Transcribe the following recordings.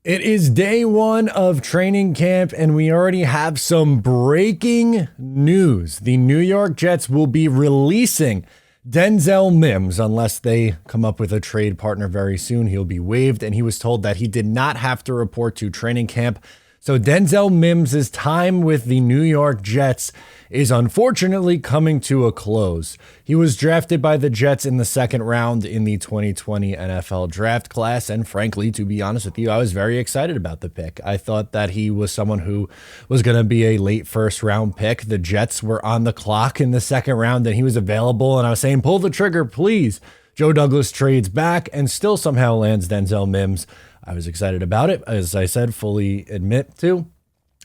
It is day one of training camp, and we already have some breaking news. The New York Jets will be releasing Denzel Mims unless they come up with a trade partner very soon. He'll be waived, and he was told that he did not have to report to training camp. So Denzel Mims' time with the New York Jets is unfortunately coming to a close. He was drafted by the Jets in the second round in the 2020 NFL draft class. And frankly, to be honest with you, I was very excited about the pick. I thought that he was someone who was going to be a late first round pick. The Jets were on the clock in the second round and he was available. And I was saying, pull the trigger, please. Joe Douglas trades back and still somehow lands Denzel Mims. I was excited about it, as I said, fully admit to.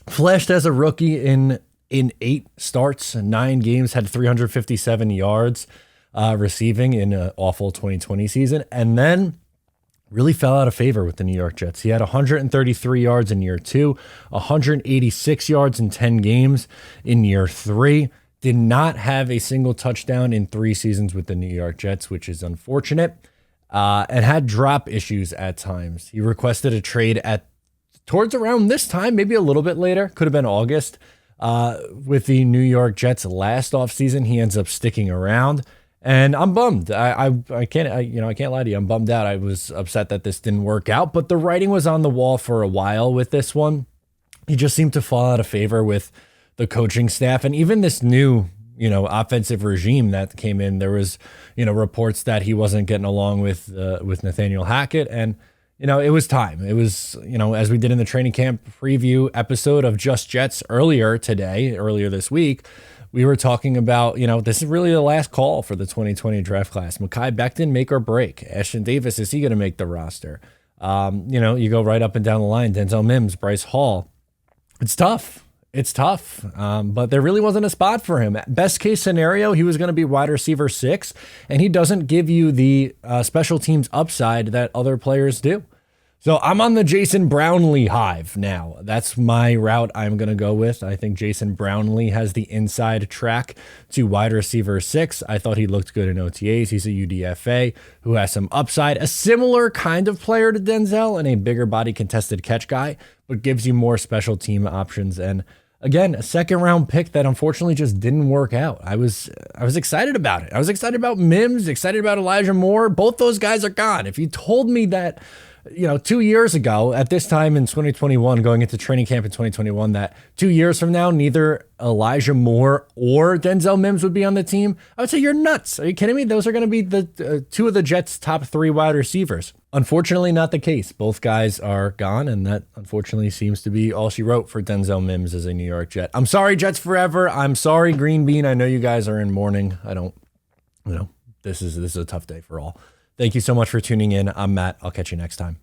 Flashed as a rookie in 8 starts, 9 games, had 357 yards receiving in an awful 2020 season, and then really fell out of favor with the New York Jets. He had 133 yards in year 2, 186 yards in 10 games in year 3. Did not have a single touchdown in 3 seasons with the New York Jets, which is unfortunate. And had drop issues at times. He requested a trade towards around this time, maybe a little bit later, could have been August. With the New York Jets last offseason, he ends up sticking around, and I'm bummed. I can't lie to you. I'm bummed out. I was upset that this didn't work out, but the writing was on the wall for a while with this one. He just seemed to fall out of favor with the coaching staff, and even this new offensive regime that came in. There was, reports that he wasn't getting along with Nathaniel Hackett. And, it was time. It was, as we did in the training camp preview episode of Just Jets earlier this week, we were talking about, this is really the last call for the 2020 draft class. Mekhi Becton, make or break. Ashton Davis, is he going to make the roster? You go right up and down the line. Denzel Mims, Bryce Hall. It's tough. But there really wasn't a spot for him. Best case scenario, he was going to be wide receiver 6, and he doesn't give you the special teams upside that other players do. So I'm on the Jason Brownlee hive now. That's my route I'm going to go with. I think Jason Brownlee has the inside track to wide receiver 6. I thought he looked good in OTAs. He's a UDFA who has some upside, a similar kind of player to Denzel and a bigger body contested catch guy, but gives you more special team options. And again, a second round pick that unfortunately just didn't work out. I was excited about it. I was excited about Mims, excited about Elijah Moore. Both those guys are gone. If you told me that, 2 years ago at this time in 2021, going into training camp in 2021, that 2 years from now, neither Elijah Moore or Denzel Mims would be on the team, I would say you're nuts. Are you kidding me? Those are going to be the 2 of the Jets' top 3 wide receivers. Unfortunately, not the case. Both guys are gone, and that unfortunately seems to be all she wrote for Denzel Mims as a New York Jet. I'm sorry, Jets forever. I'm sorry, Green Bean. I know you guys are in mourning. This is a tough day for all. Thank you so much for tuning in. I'm Matt. I'll catch you next time.